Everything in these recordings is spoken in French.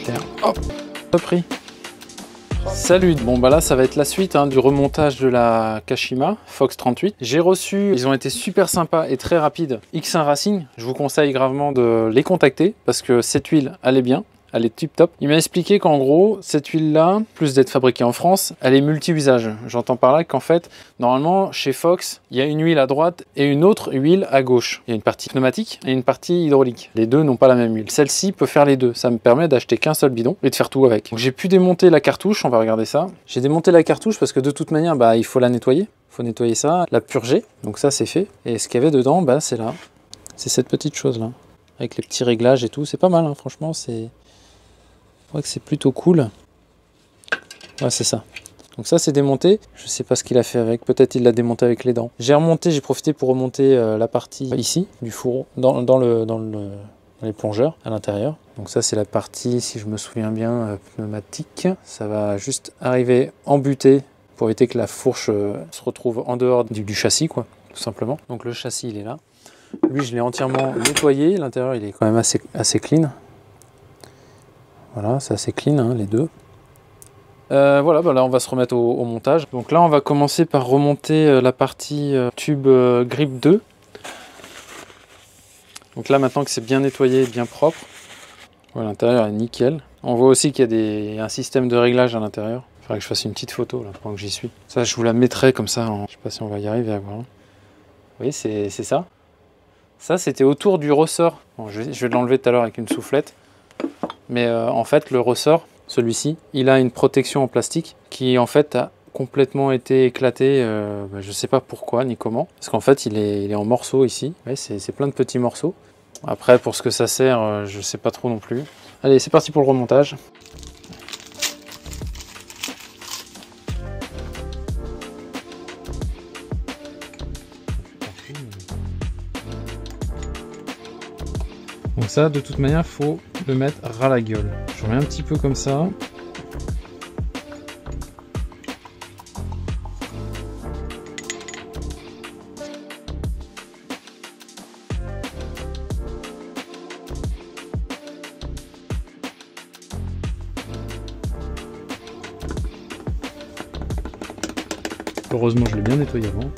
clair. Hop, pas pris. Salut, bon bah là ça va être la suite du remontage de la Kashima Fox 38. J'ai reçu, ils ont été super sympas et très rapides, X1 Racing. Je vous conseille gravement de les contacter parce que cette huile elle est bien. Elle est tip top. Il m'a expliqué qu'en gros, cette huile-là, plus d'être fabriquée en France, elle est multi-usage. J'entends par là qu'en fait, normalement, chez Fox, il y a une huile à droite et une autre huile à gauche. Il y a une partie pneumatique et une partie hydraulique. Les deux n'ont pas la même huile. Celle-ci peut faire les deux. Ça me permet d'acheter qu'un seul bidon et de faire tout avec. J'ai pu démonter la cartouche. On va regarder ça. J'ai démonté la cartouche parce que de toute manière, bah, il faut la nettoyer. Il faut nettoyer ça, la purger. Donc ça, c'est fait. Et ce qu'il y avait dedans, bah, c'est là. C'est cette petite chose-là. Avec les petits réglages et tout. C'est pas mal, franchement, c'est... Je crois que c'est plutôt cool. Ouais, c'est ça. Donc ça, c'est démonté. Je sais pas ce qu'il a fait avec. Peut-être il l'a démonté avec les dents. J'ai remonté, j'ai profité pour remonter la partie ici du fourreau dans les plongeurs à l'intérieur. Donc ça, c'est la partie, si je me souviens bien, pneumatique. Ça va juste arriver en butée pour éviter que la fourche se retrouve en dehors du châssis, quoi, tout simplement. Donc le châssis, il est là. Lui, je l'ai entièrement nettoyé. L'intérieur, il est quand même assez clean. Voilà, c'est assez clean, les deux. Voilà, bah là on va se remettre au montage. Donc là on va commencer par remonter la partie tube grip 2. Donc là maintenant que c'est bien nettoyé, bien propre. Voilà, l'intérieur est nickel. On voit aussi qu'il y a un système de réglage à l'intérieur. Il faudrait que je fasse une petite photo là pendant que j'y suis. Ça je vous la mettrai comme ça, je sais pas si on va y arriver à voir. Oui, c'est ça. Ça c'était autour du ressort. Bon, je vais l'enlever tout à l'heure avec une soufflette. Mais en fait le ressort, celui-ci, il a une protection en plastique qui en fait a complètement été éclaté, je ne sais pas pourquoi ni comment, parce qu'en fait il est en morceaux ici, ouais, c'est plein de petits morceaux. Après pour ce que ça sert, je ne sais pas trop non plus. Allez, c'est parti pour le remontage. Donc ça, de toute manière, faut le mettre ras la gueule. Je remets un petit peu comme ça. Heureusement, je l'ai bien nettoyé avant.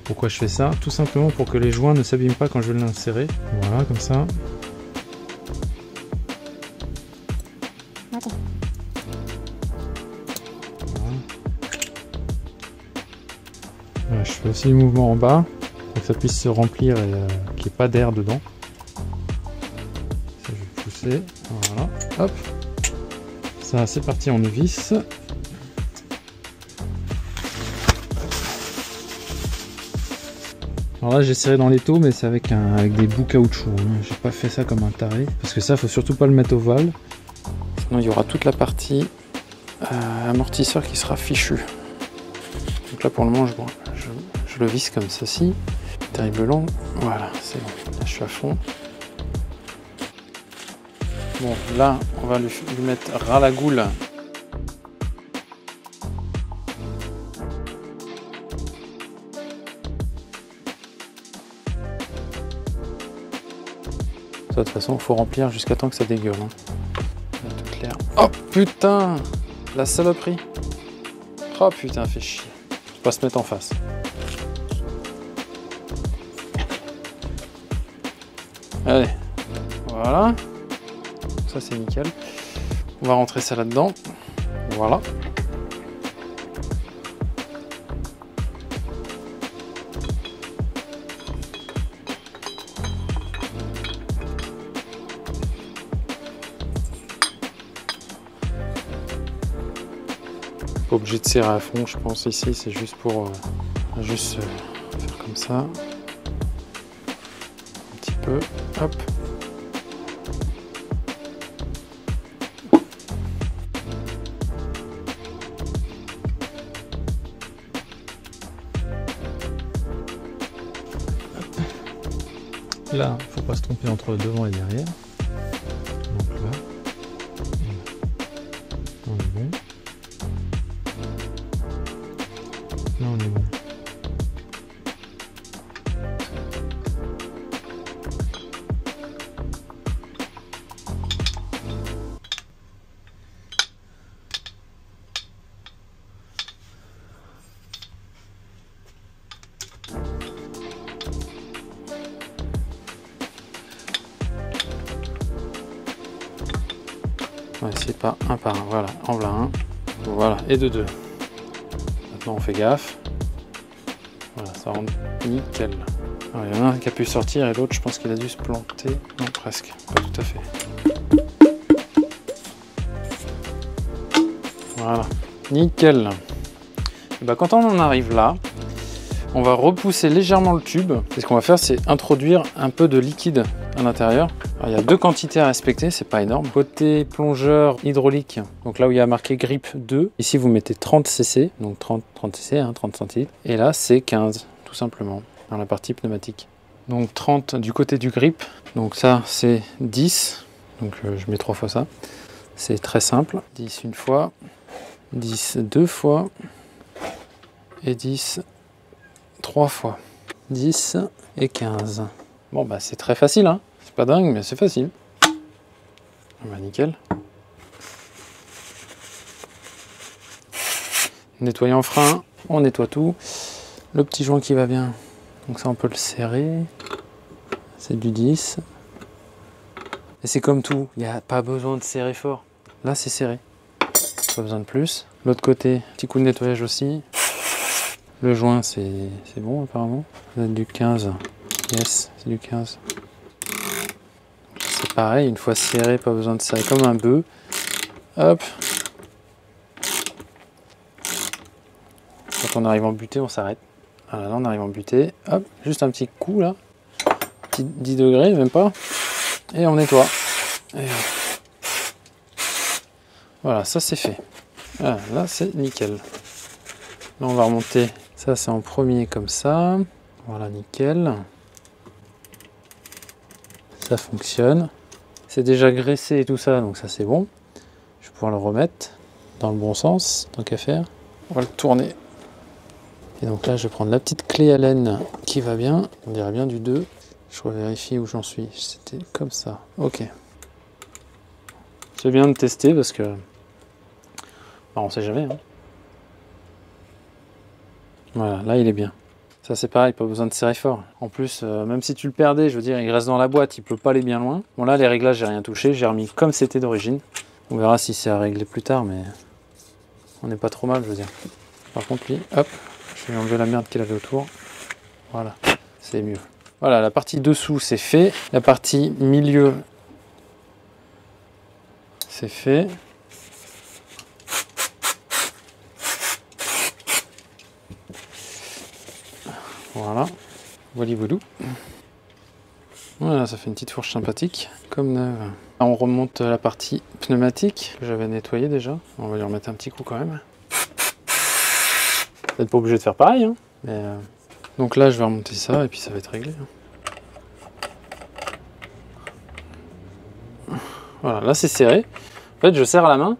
Pourquoi je fais ça? Tout simplement pour que les joints ne s'abîment pas quand je vais l'insérer. Voilà, comme ça. Voilà, je fais aussi le mouvement en bas pour que ça puisse se remplir et qu'il n'y ait pas d'air dedans. Ça, je vais pousser. Voilà, hop. Ça, c'est parti, on vis. Alors là j'ai serré dans l'étau, mais c'est avec des bouts caoutchouc, j'ai pas fait ça comme un taré, parce que ça faut surtout pas le mettre ovale, sinon il y aura toute la partie amortisseur qui sera fichue. Donc là pour le moment je le visse comme ceci, terrible long, voilà c'est bon, là je suis à fond. Bon là on va lui mettre ras la goule. De toute façon, il faut remplir jusqu'à temps que ça dégueule. Tout clair. Oh putain, la saloperie. Oh putain, fait chier. Faut pas se mettre en face. Allez, voilà. Ça c'est nickel. On va rentrer ça là-dedans. Voilà. Pas obligé de serrer à fond, je pense ici, c'est juste pour faire comme ça. Un petit peu, hop. Là, faut pas se tromper entre le devant et derrière. Donc là, on est bon. Là, on est bon. On va essayer pas un par un. Voilà, en voilà un. Voilà, et de deux. Maintenant on fait gaffe. Voilà, ça rentre nickel. Alors, il y en a un qui a pu sortir et l'autre je pense qu'il a dû se planter. Non, presque, pas tout à fait. Voilà, nickel. Et bah, quand on en arrive là, on va repousser légèrement le tube. Et ce qu'on va faire, c'est introduire un peu de liquide à l'intérieur. Il y a deux quantités à respecter, c'est pas énorme. Côté plongeur hydraulique, donc là où il y a marqué grip 2, ici vous mettez 30 cc, donc 30 cc, hein, 30 centilitres. Et là c'est 15, tout simplement, dans la partie pneumatique. Donc 30 du côté du grip, donc ça c'est 10, donc je mets 3 fois ça. C'est très simple, 10 une fois, 10 deux fois, et 10 3 fois. 10 et 15. Bon bah c'est très facile, hein. C'est pas dingue mais c'est facile. Bah nickel. Nettoyant frein, on nettoie tout. Le petit joint qui va bien, donc ça on peut le serrer. C'est du 10. Et c'est comme tout, il n'y a pas besoin de serrer fort. Là c'est serré, pas besoin de plus. L'autre côté, petit coup de nettoyage aussi. Le joint c'est bon apparemment. Ça va être du 15. Yes, c'est du 15. C'est pareil, une fois serré, pas besoin de serrer comme un bœuf. Hop. Quand on arrive en butée, on s'arrête. Voilà, là on arrive en butée. Hop, juste un petit coup là. Petit 10 degrés, même pas. Et on nettoie. Et voilà, ça c'est fait. Voilà, là c'est nickel. Là on va remonter. Ça c'est en premier comme ça. Voilà, nickel. Ça fonctionne. C'est déjà graissé et tout ça, donc ça c'est bon. Je vais pouvoir le remettre dans le bon sens, tant qu'à faire. On va le tourner. Et donc là, je vais prendre la petite clé Allen qui va bien. On dirait bien du 2. Je revérifie où j'en suis. C'était comme ça. Ok. C'est bien de tester parce que... bah, on sait jamais. Hein. Voilà, là il est bien. Ça c'est pareil, pas besoin de serrer fort. En plus, même si tu le perdais, je veux dire, il reste dans la boîte, il peut pas aller bien loin. Bon là, les réglages, j'ai rien touché, j'ai remis comme c'était d'origine. On verra si c'est à régler plus tard, mais on n'est pas trop mal, je veux dire. Par contre, lui, hop, je vais enlever la merde qu'il avait autour. Voilà, c'est mieux. Voilà, la partie dessous, c'est fait. La partie milieu, c'est fait. Voilà, voilà. Voilà, ça fait une petite fourche sympathique, comme neuve. On remonte la partie pneumatique que j'avais nettoyée déjà. On va lui remettre un petit coup quand même. Peut-être pas obligé de faire pareil, hein, mais donc là, je vais remonter ça et puis ça va être réglé. Voilà, là c'est serré. En fait, je serre à la main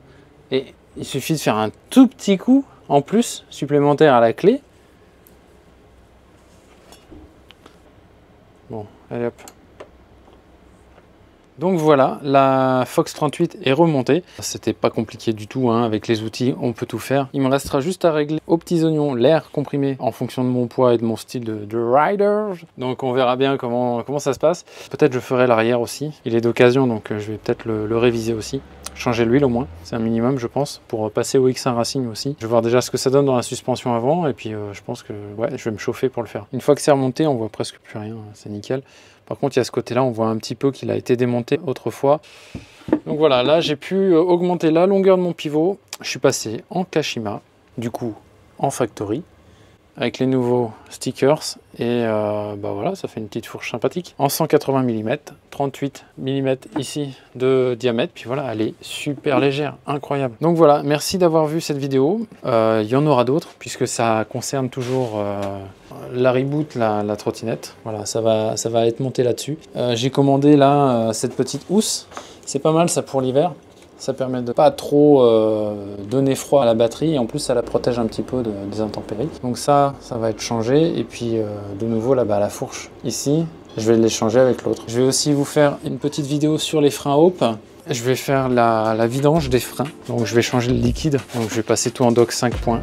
et il suffit de faire un tout petit coup en plus supplémentaire à la clé. Bon, allez hop. Donc voilà, la Fox 38 est remontée. C'était pas compliqué du tout, hein. Avec les outils, on peut tout faire. Il me restera juste à régler aux petits oignons l'air comprimé en fonction de mon poids et de mon style de rider. Donc on verra bien comment ça se passe. Peut-être je ferai l'arrière aussi. Il est d'occasion, donc je vais peut-être le réviser aussi. Changer l'huile au moins, c'est un minimum je pense, pour passer au X1 Racing aussi. Je vais voir déjà ce que ça donne dans la suspension avant et puis je pense que ouais, je vais me chauffer pour le faire. Une fois que c'est remonté, on voit presque plus rien, c'est nickel. Par contre, il y a ce côté-là, on voit un petit peu qu'il a été démonté autrefois. Donc voilà, là j'ai pu augmenter la longueur de mon pivot. Je suis passé en Kashima, du coup en factory, avec les nouveaux stickers. Et bah voilà, ça fait une petite fourche sympathique. En 180 mm, 38 mm ici de diamètre. Puis voilà, elle est super légère, incroyable. Donc voilà, merci d'avoir vu cette vidéo. Il y en aura d'autres, puisque ça concerne toujours la reboot, la trottinette. Voilà, ça va être monté là-dessus. J'ai commandé là cette petite housse. C'est pas mal ça pour l'hiver. Ça permet de pas trop donner froid à la batterie et en plus ça la protège un petit peu des intempéries. Donc ça va être changé et puis de nouveau là-bas la fourche ici, je vais les changer avec l'autre. Je vais aussi vous faire une petite vidéo sur les freins Hope. Je vais faire la vidange des freins, donc je vais changer le liquide. Donc je vais passer tout en dock 5.1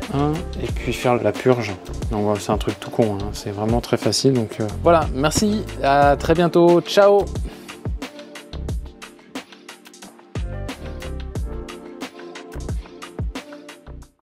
et puis faire la purge. Donc c'est un truc tout con, hein. C'est vraiment très facile. Donc voilà, merci, à très bientôt, ciao.